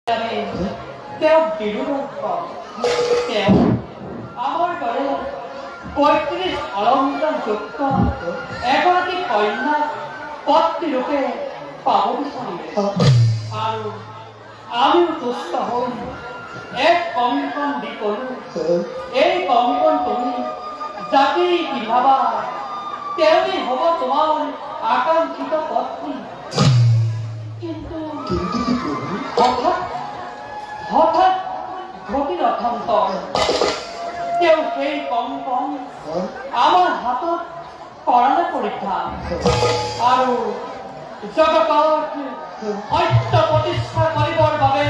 তেওঁ বিৰুদ্ধ তেওঁ আমাৰ দৰে ৩৫ অলংকাৰ যুক্ত এগৰাকী কন্যাক পত্নী ৰূপে পাব বিচাৰিলে আৰু আমিও তুষ্ট হৈ এক কংকণ দি ক'লো এই কংকণ তুমি যাকেই পিন্ধাবা তেওঁই হ'ব তোমাৰ আকাংক্ষিত পত্নী। কিন্তু হঠাৎ ঘটিল অৰ্থন্তৰ তেওঁ সেই কংকণ আমাৰ হাতত কৰালে পৰীক্ষা আৰু জগতত সত্য প্ৰতিষ্ঠা কৰিবৰ বাবে